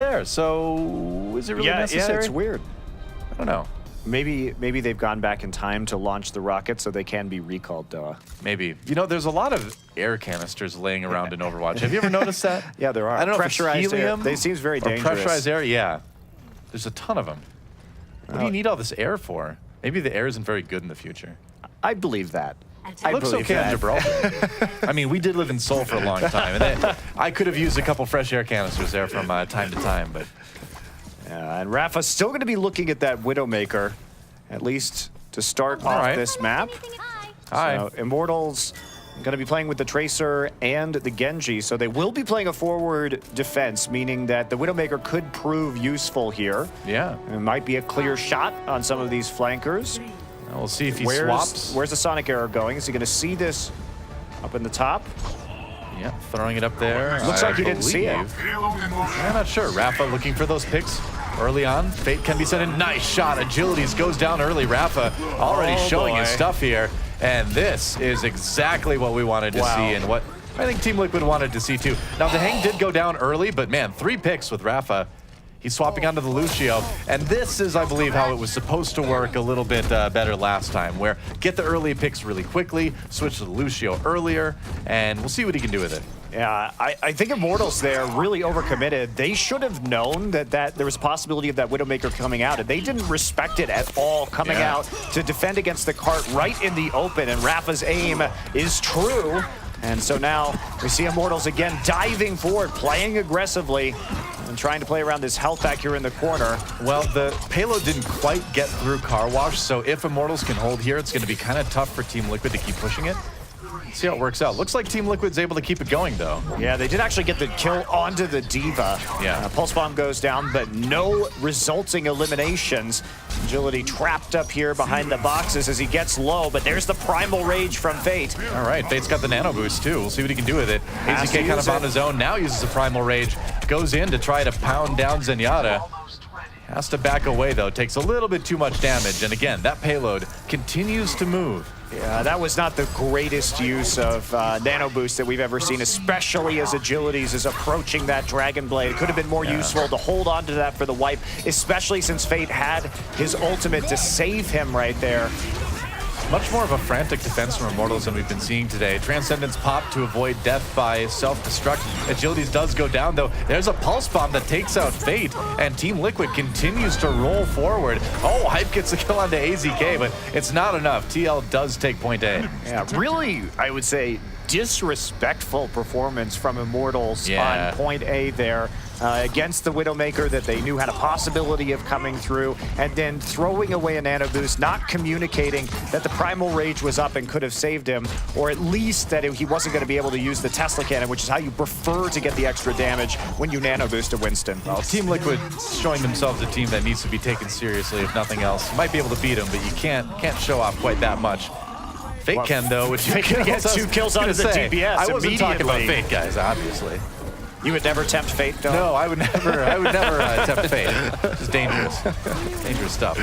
there. So is it really necessary? Yeah, it's weird. I don't know. Maybe they've gone back in time to launch the rocket so they can be recalled, Doa. Maybe. You know, there's a lot of air canisters laying around in Overwatch. Have you ever noticed that? Yeah, there are. I don't know Pressurized if it's helium air. They seems very dangerous. Pressurized air, yeah. There's a ton of them. What do you need all this air for? Maybe the air isn't very good in the future. I believe that. It looks okay in Gibraltar. I mean, we did live in Seoul for a long time, and I could have used a couple fresh air canisters there from time to time, but... And Rafa's still going to be looking at that Widowmaker, at least to start off this map. Hi. So Immortals going to be playing with the Tracer and the Genji, so they will be playing a forward defense, meaning that the Widowmaker could prove useful here. Yeah. It might be a clear shot on some of these flankers. We'll see if he swaps. Where's the Sonic arrow going? Is he going to see this up in the top? Yeah, throwing it up there. Looks like he didn't see it. I'm not sure. Rafa looking for those picks early on. Fate can be sent in. Nice shot. Agilities goes down early. Rafa already showing his stuff here. And this is exactly what we wanted to see and what I think Team Liquid wanted to see too. Now, the hang did go down early, but man, 3 picks with Rafa. He's swapping onto the Lucio, and this is, I believe, how it was supposed to work a little bit better last time, where get the early picks really quickly, switch to the Lucio earlier, and we'll see what he can do with it. Yeah, I think Immortals there really overcommitted. They should have known that there was a possibility of that Widowmaker coming out, and they didn't respect it at all, coming out to defend against the cart right in the open, and Rafa's aim is true. And so now we see Immortals again diving forward, playing aggressively, and trying to play around this health back here in the corner. Well, the payload didn't quite get through Car Wash, so if Immortals can hold here, it's going to be kind of tough for Team Liquid to keep pushing it. See how it works out. Looks like Team Liquid's able to keep it going, though. Yeah, they did actually get the kill onto the Diva. Yeah. Pulse Bomb goes down, but no resulting eliminations. Agility trapped up here behind the boxes as he gets low, but there's the Primal Rage from Fate. All right, Fate's got the Nano Boost, too. We'll see what he can do with it. AZK kind of on his own. Now uses the Primal Rage. Goes in to try to pound down Zenyatta. Has to back away, though. Takes a little bit too much damage. And again, that payload continues to move. Yeah, that was not the greatest use of Nano Boost that we've ever seen, especially as Agilities is approaching that Dragon Blade. It could have been more useful to hold on to that for the wipe, especially since Fate had his ultimate to save him right there. Much more of a frantic defense from Immortals than we've been seeing today. Transcendence pop to avoid death by self-destruct. Agilities does go down, though. There's a Pulse Bomb that takes out Fate, and Team Liquid continues to roll forward. Oh, Hype gets the kill onto AZK, but it's not enough. TL does take point A. Yeah, really, I would say, disrespectful performance from Immortals on point A there. Against the Widowmaker that they knew had a possibility of coming through, and then throwing away a Nano Boost, not communicating that the Primal Rage was up and could have saved him, or at least that he wasn't going to be able to use the Tesla Cannon, which is how you prefer to get the extra damage when you Nano Boost a Winston. Well, Team Liquid showing themselves a team that needs to be taken seriously, if nothing else. You might be able to beat them, but you can't show off quite that much. Fate can, though, which you can get 2 kills out of the DPS. I wasn't talking about Fate, guys, obviously. You would never tempt Fate, though? No, I would never tempt Fate. It's dangerous. Dangerous stuff.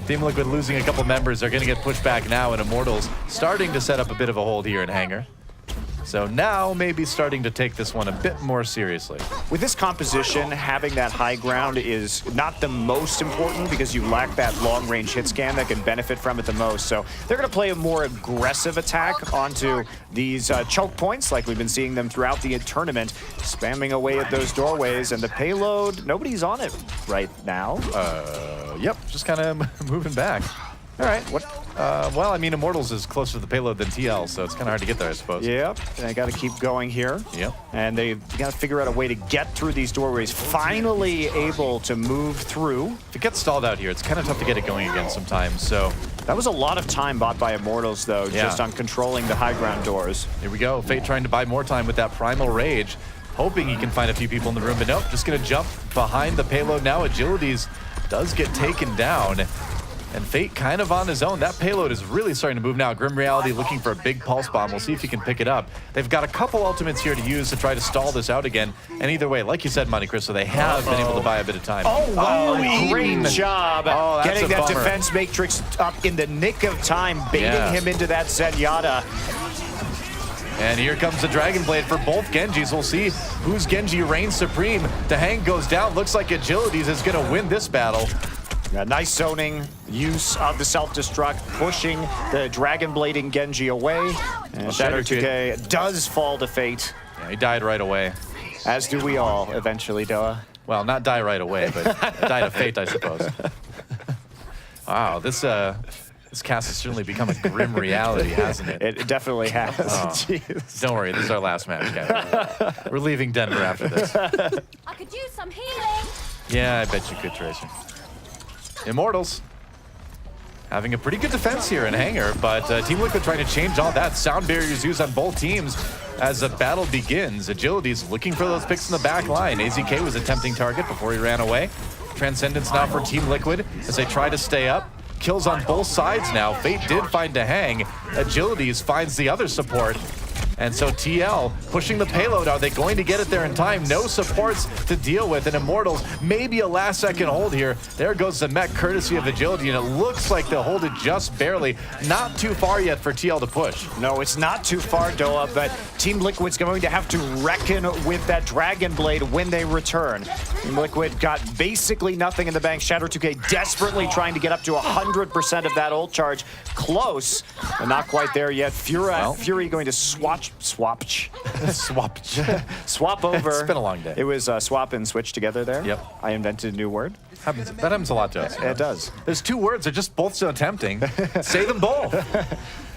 Team Liquid losing a couple members. They're going to get pushed back now, and Immortals starting to set up a bit of a hold here in Hangar. So now maybe starting to take this one a bit more seriously. With this composition, having that high ground is not the most important because you lack that long-range hit scan that can benefit from it the most. So they're going to play a more aggressive attack onto these choke points like we've been seeing them throughout the tournament, spamming away at those doorways. And the payload, nobody's on it right now. Yep, just kind of moving back. All right. Well, I mean, Immortals is closer to the payload than TL, so it's kind of hard to get there, I suppose. Yep. They got to keep going here. Yep. And they've got to figure out a way to get through these doorways. Finally able to move through. If it gets stalled out here, it's kind of tough to get it going again sometimes, so... That was a lot of time bought by Immortals, though, just on controlling the high ground doors. Here we go. Fate trying to buy more time with that Primal Rage, hoping he can find a few people in the room, but nope, just going to jump behind the payload now. Agilities does get taken down. And Fate kind of on his own. That payload is really starting to move now. Grim Reality looking for a big Pulse Bomb. We'll see if he can pick it up. They've got a couple ultimates here to use to try to stall this out again. And either way, like you said, Monte Cristo, they have been able to buy a bit of time. Oh, wow. Great job getting that bummer. defense matrix up in the nick of time, baiting him into that Zenyatta. And here comes the Dragon Blade for both Genjis. We'll see whose Genji reigns supreme. The hang goes down. Looks like Agilities is going to win this battle. Yeah, nice zoning, use of the self-destruct, pushing the Dragon Blading Genji away. And Shatter 2K does fall to fate. Yeah, he died right away. As do we all, eventually, Doa. Well, not die right away, but died of fate, I suppose. Wow, this cast has certainly become a grim reality, hasn't it? It definitely has. Oh. Don't worry, this is our last match, guys. We're leaving Denver after this. I could use some healing. Yeah, I bet you could, Tracer. Immortals having a pretty good defense here in Hangar, but Team Liquid trying to change all that. Sound barriers used on both teams as the battle begins. Agility's looking for those picks in the back line. AZK was a tempting target before he ran away. Transcendence now for Team Liquid as they try to stay up. Kills on both sides now. Fate did find a hang. Agilities finds the other support. And so TL pushing the payload. Are they going to get it there in time? No supports to deal with. And Immortals, maybe a last second hold here. There goes the mech courtesy of Agility, and it looks like they'll hold it just barely. Not too far yet for TL to push. No, it's not too far, Doa, but Team Liquid's going to have to reckon with that Dragon Blade when they return. Team Liquid got basically nothing in the bank. Shatter 2K desperately trying to get up to 100% of that ult charge. Close, but not quite there yet. Fury going to swap over. It's been a long day. It was swap and switch together there. Yep. I invented a new word. That happens a lot to us. It does. There's two words, they're just both so tempting. Say them both.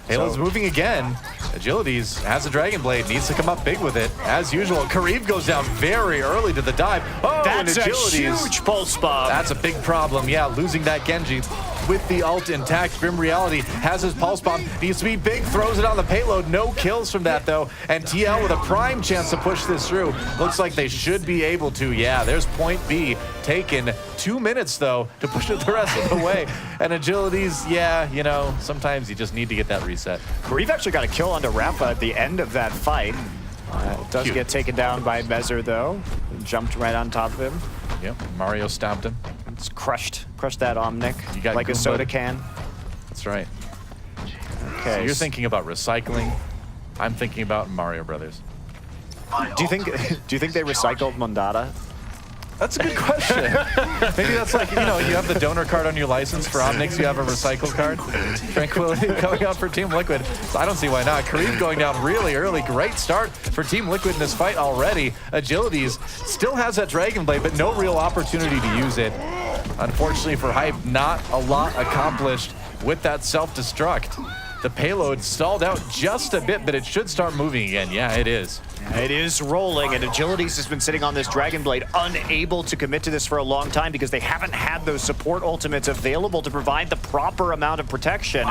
Halo's moving again. Agilities has a Dragon Blade, needs to come up big with it. As usual, Karib goes down very early to the dive. Oh, that's and a Agilities. huge pulse bomb. That's a big problem. Yeah, losing that Genji with the ult intact. Grim Reality has his pulse bomb. Needs to be big, throws it on the payload. No kills from that, though. And TL with a prime chance to push this through. Looks like they should be able to. Yeah, there's point B taken. 2 minutes, though, to push it the rest of the way. And Agilities, yeah, you know, sometimes you just need to get that reset. Karib actually got a kill onto Rappa at the end of that fight. Does get taken down by Mezer, though. Jumped right on top of him. Yep, Mario stomped him. Just crushed that Omnic like a Goomba. soda can. That's right. Okay. So you're thinking about recycling. I'm thinking about Mario Brothers. Do you think they recycled Mondada? That's a good question. Maybe that's like, you know, you have the donor card on your license. For Omnics, you have a recycle card. Tranquility coming out for Team Liquid. So I don't see why not. Karib going down really early. Great start for Team Liquid in this fight already. Agilities still has that Dragon Blade, but no real opportunity to use it. Unfortunately for Hype, not a lot accomplished with that self-destruct. The payload stalled out just a bit, but it should start moving again. Yeah, it is. It is rolling, and Agilities has been sitting on this Dragon Blade, unable to commit to this for a long time because they haven't had those support ultimates available to provide the proper amount of protection.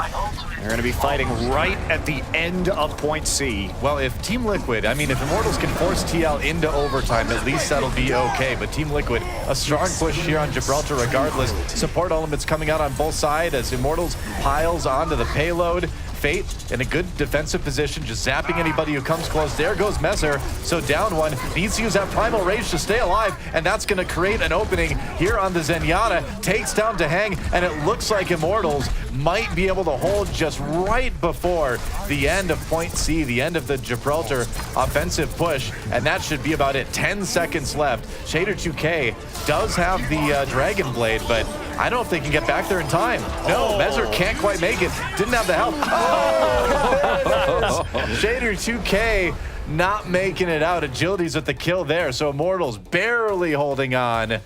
They're going to be fighting right at the end of point C. Well, if Team Liquid, I mean, if Immortals can force TL into overtime, at least that'll be okay. But Team Liquid, a strong push here on Gibraltar regardless. Support elements coming out on both sides as Immortals piles onto the payload. Fate in a good defensive position, just zapping anybody who comes close. There goes Mezer, so down one. Needs to use that Primal Rage to stay alive, and that's going to create an opening here on the Zenyatta. Takes down to hang, and it looks like Immortals might be able to hold just right before the end of point C, the end of the Gibraltar offensive push, and that should be about it. 10 seconds left. Shader 2K does have the Dragon Blade, but I don't know if they can get back there in time. No, Mezer can't quite make it. Didn't have the help. Oh, Shader 2K not making it out. Agilities with the kill there. So Immortals barely holding on.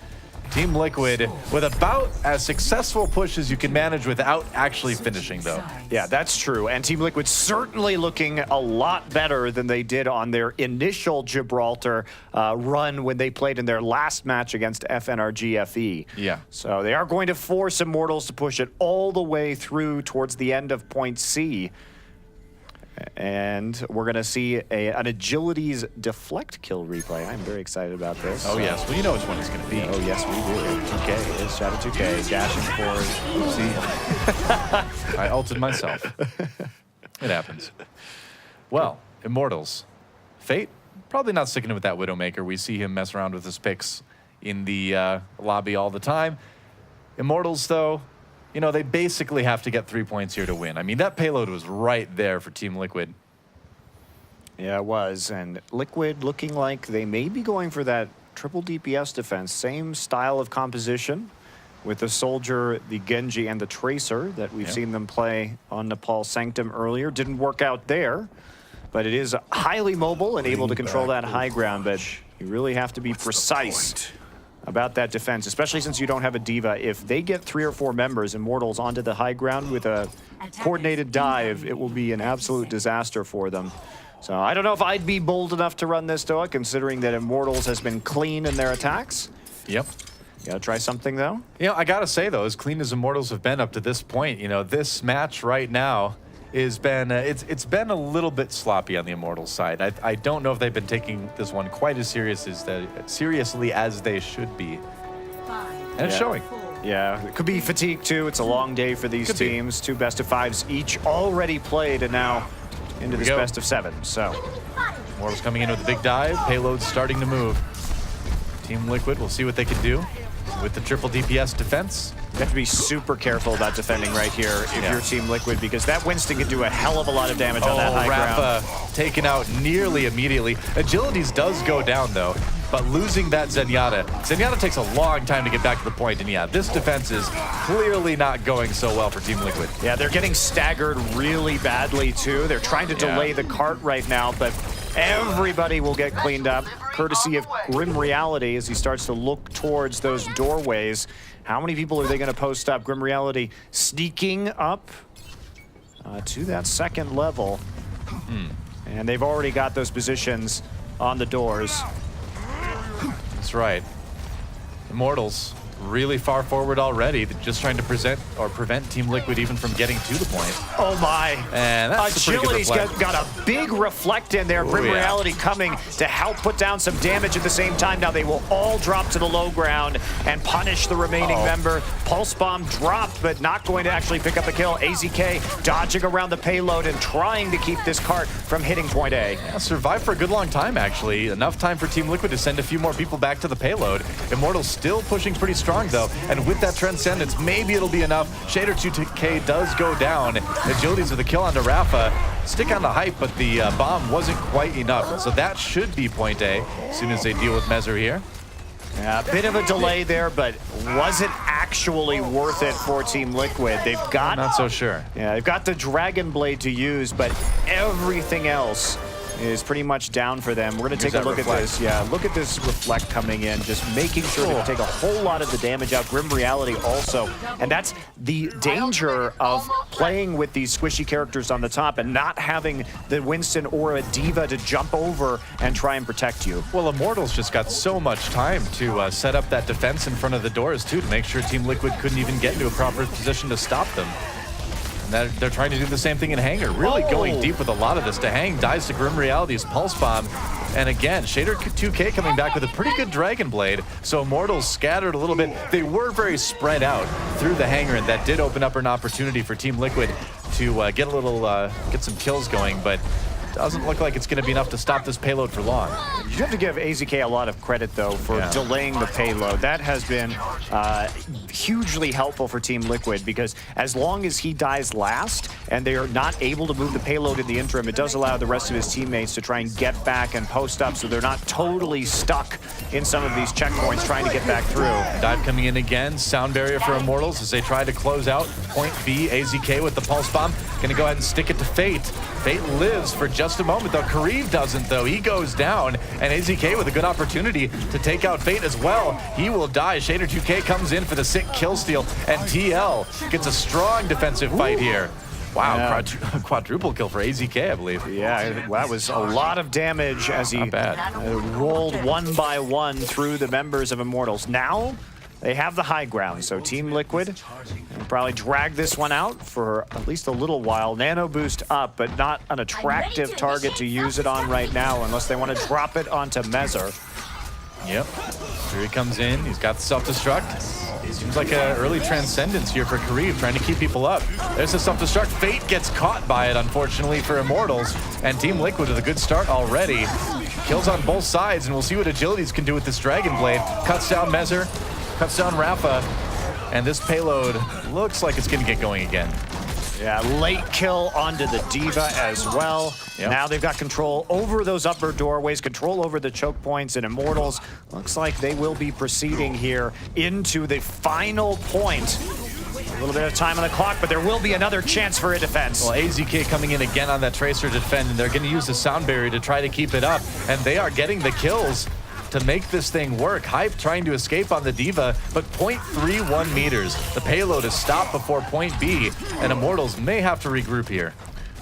Team Liquid with about as successful push as you can manage without actually finishing, though. Yeah, that's true. And Team Liquid certainly looking a lot better than they did on their initial Gibraltar run when they played in their last match against FNRG FE. Yeah. So they are going to force Immortals to push it all the way through towards the end of point C. And we're going to see an Agilities deflect kill replay. I'm very excited about this. Oh, yes. Well, you know which one it's going to be. Oh, yes, we do. 2K is Shadow 2K, dashing forward. Oopsie. I ulted myself. It happens. Well, Immortals. Fate, probably not sticking with that Widowmaker. We see him mess around with his picks in the lobby all the time. Immortals, though, you know, they basically have to get 3 points here to win. I mean, that payload was right there for Team Liquid. Yeah, it was. And Liquid looking like they may be going for that triple DPS defense. Same style of composition with the Soldier, the Genji, and the Tracer that we've seen them play on Nepal Sanctum earlier. Didn't work out there, but it is highly mobile and able to control that high ground. But you really have to be precise about that defense, especially since you don't have a diva. If they get 3 or 4 members, Immortals, onto the high ground with a coordinated dive, it will be an absolute disaster for them. So I don't know if I'd be bold enough to run this, Doa, considering that Immortals has been clean in their attacks. Yep. You gotta try something, though? You know, I gotta say, though, as clean as Immortals have been up to this point, you know, this match right now has been, it's been a little bit sloppy on the Immortals side. I don't know if they've been taking this one quite as seriously as they should be. And it's showing. Yeah, it could be fatigue, too. It's a long day for these teams. 2 best-of-5s each already played, and now into this best-of-7. So Immortals coming in with a big dive. Payload's starting to move. Team Liquid, we'll see what they can do with the triple DPS defense. You have to be super careful about defending right here if you're Team Liquid, because that Winston can do a hell of a lot of damage on that high ground. Taken out nearly immediately. Agilities does go down, though, but losing that Zenyatta takes a long time to get back to the point, and yeah, this defense is clearly not going so well for Team Liquid. Yeah, they're getting staggered really badly, too. They're trying to delay the cart right now, but everybody will get cleaned up, courtesy of Grim Reality as he starts to look towards those doorways. How many people are they going to post up? Grim Reality sneaking up to that 2nd level. And they've already got those positions on the doors. That's right. Immortals really far forward already. They're just trying to prevent Team Liquid even from getting to the point. Oh my. And that's a pretty good reflect. Got a big reflect in there. Grim Reality coming to help put down some damage at the same time. Now they will all drop to the low ground and punish the remaining member. Pulse Bomb dropped, but not going to actually pick up a kill. AZK dodging around the payload and trying to keep this cart from hitting point A. Yeah, survived for a good long time, actually. Enough time for Team Liquid to send a few more people back to the payload. Immortals still pushing pretty strong, though, and with that Transcendence, maybe it'll be enough. Shader 2K does go down. Agilities with a kill onto Rafa. Stick on the hype, but the bomb wasn't quite enough, so that should be point A as soon as they deal with Mezzer here. Yeah, a bit of a delay there, but was it actually worth it for Team Liquid? They've got... I'm not so sure. Yeah, they've got the Dragon Blade to use, but everything else is pretty much down for them. We're going to take a look at this. Yeah, look at this Reflect coming in, just making sure to take a whole lot of the damage out. Grim Reality also. And that's the danger of playing with these squishy characters on the top and not having the Winston or a Diva to jump over and try and protect you. Well, Immortals just got so much time to set up that defense in front of the doors, too, to make sure Team Liquid couldn't even get into a proper position to stop them. And they're trying to do the same thing in Hangar, really going deep with a lot of this. To Hang dies to Grim Reality's Pulse Bomb. And again, Shader 2K coming back with a pretty good Dragon Blade. So Immortals scattered a little bit. They were very spread out through the Hangar, and that did open up an opportunity for Team Liquid to get some kills going, but doesn't look like it's going to be enough to stop this payload for long. You have to give AZK a lot of credit, though, for delaying the payload. That has been hugely helpful for Team Liquid, because as long as he dies last and they are not able to move the payload in the interim, it does allow the rest of his teammates to try and get back and post up, so they're not totally stuck in some of these checkpoints trying to get back through. Dive coming in again. Sound barrier for Immortals as they try to close out point B. AZK with the Pulse Bomb. Going to go ahead and stick it to Fate. Fate lives for just a moment, though. Kareev doesn't, though. He goes down, and AZK with a good opportunity to take out Fate as well. He will die. Shader 2K comes in for the sick kill steal, and TL gets a strong defensive fight here. Wow, quadruple kill for AZK, I believe. Yeah, that was a lot of damage as he rolled one by one through the members of Immortals. Now they have the high ground, so Team Liquid will probably drag this one out for at least a little while. Nano boost up, but not an attractive target to use it on right now unless they want to drop it onto Mezzer. Yep, here he comes in. He's got the self-destruct. Seems like an early Transcendence here for Kareev, trying to keep people up. There's the self-destruct. Fate gets caught by it, unfortunately, for Immortals. And Team Liquid with a good start already. Kills on both sides, and we'll see what Agilities can do with this Dragon Blade. Cuts down Mezzer, cuts down Rafa, and this payload looks like it's going to get going again. Yeah, late kill onto the Diva as well. Yep. Now they've got control over those upper doorways, control over the choke points, and Immortals looks like they will be proceeding here into the final point. A little bit of time on the clock, but there will be another chance for a defense. Well, AZK coming in again on that Tracer defend, and they're going to use the sound barrier to try to keep it up, and they are getting the kills to make this thing work. Hype trying to escape on the Diva, but 0.31 meters. The payload is stopped before point B, and Immortals may have to regroup here.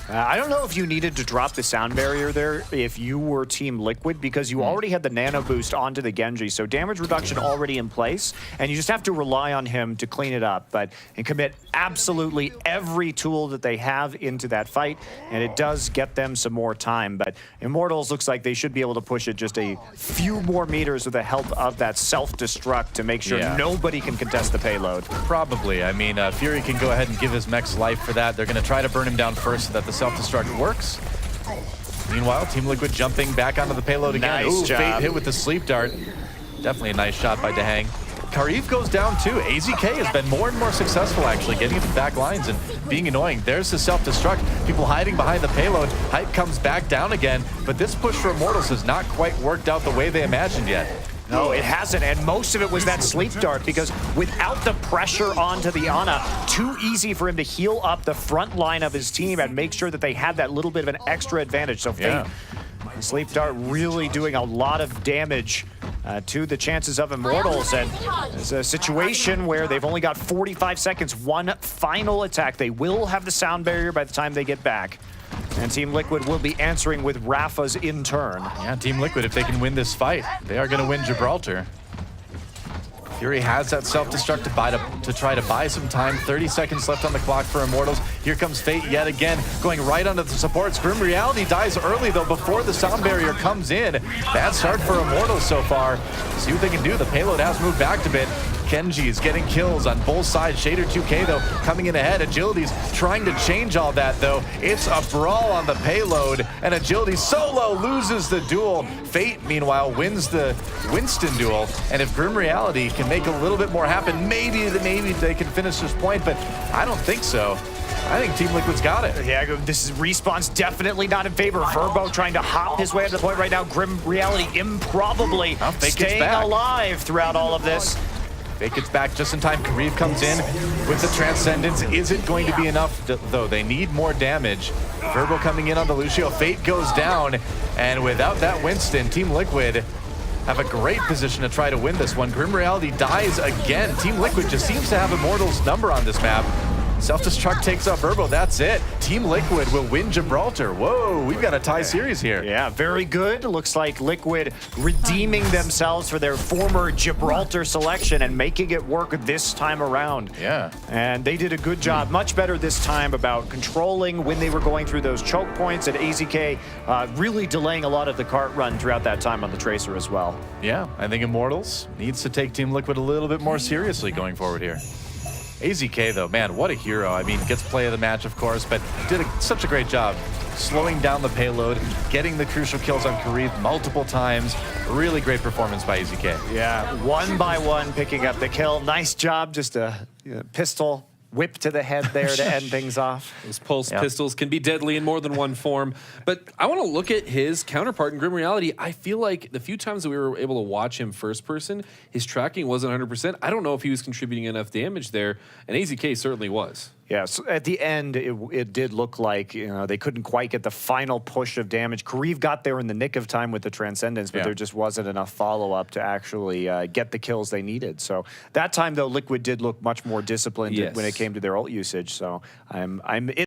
I don't know if you needed to drop the sound barrier there if you were Team Liquid, because you already had the nano boost onto the Genji, so damage reduction already in place, and you just have to rely on him to clean it up, and commit absolutely every tool that they have into that fight, and it does get them some more time. But Immortals looks like they should be able to push it just a few more meters with the help of that self-destruct to make sure nobody can contest the payload. Probably. I mean, Fury can go ahead and give his mech's life for that. They're going to try to burn him down first so that the self-destruct works. Meanwhile, Team Liquid jumping back onto the payload again. Nice Ooh, job. Fate hit with the sleep dart. Definitely a nice shot by Dehang. Karif goes down too. AZK has been more and more successful actually getting into the back lines and being annoying. There's the self-destruct. People hiding behind the payload. Hype comes back down again, but this push for Immortals has not quite worked out the way they imagined yet. No, it hasn't, and most of it was that sleep dart, because without the pressure onto the Ana, too easy for him to heal up the front line of his team and make sure that they had that little bit of an extra advantage. So Fate, the sleep dart really doing a lot of damage to the chances of Immortals, and it's a situation where they've only got 45 seconds, one final attack. They will have the sound barrier by the time they get back. And Team Liquid will be answering with Rafa's in turn. Yeah, Team Liquid, if they can win this fight, they are going to win Gibraltar. Fury has that self-destruct to try to buy some time. 30 seconds left on the clock for Immortals. Here comes Fate yet again, going right onto the supports. Grim Reality dies early, though, before the sound barrier comes in. Bad start for Immortals so far. See what they can do. The payload has moved back a bit. Kenji is getting kills on both sides. Shader 2K, though, coming in ahead. Agility's trying to change all that, though. It's a brawl on the payload, and Agility solo loses the duel. Fate, meanwhile, wins the Winston duel, and if Grim Reality can make a little bit more happen, maybe they can finish this point, but I don't think so. I think Team Liquid's got it. Yeah, this is Respawn's definitely not in favor. Verbo trying to hop his way to the point right now. Grim Reality improbably staying alive throughout all of this. Fate gets back just in time. Karif comes in with the Transcendence. Is it going to be enough, though? They need more damage. Verbo coming in on the Lucio. Fate goes down, and without that Winston, Team Liquid have a great position to try to win this one. Grim Reality dies again. Team Liquid just seems to have Immortals' number on this map. Self-destruct takes out Verbo, that's it. Team Liquid will win Gibraltar. Whoa, we've got a tie series here. Yeah, very good. Looks like Liquid redeeming themselves for their former Gibraltar selection and making it work this time around. Yeah. And they did a good job, much better this time about controlling when they were going through those choke points, and AZK really delaying a lot of the cart run throughout that time on the Tracer as well. Yeah, I think Immortals needs to take Team Liquid a little bit more seriously going forward here. AZK, though, man, what a hero. I mean, gets play of the match, of course, but did such a great job slowing down the payload, getting the crucial kills on Karif multiple times. Really great performance by AZK. Yeah, one by one picking up the kill. Nice job, just a pistol whip to the head there to end things off. Those pulse pistols can be deadly in more than one form. But I want to look at his counterpart in Grim Reality. I feel like the few times that we were able to watch him first person, his tracking wasn't 100%. I don't know if he was contributing enough damage there, and AZK certainly was. Yeah, so at the end, it did look like they couldn't quite get the final push of damage. Karif got there in the nick of time with the Transcendence, but there just wasn't enough follow-up to actually get the kills they needed. So that time, though, Liquid did look much more disciplined when it came to their ult usage. So I'm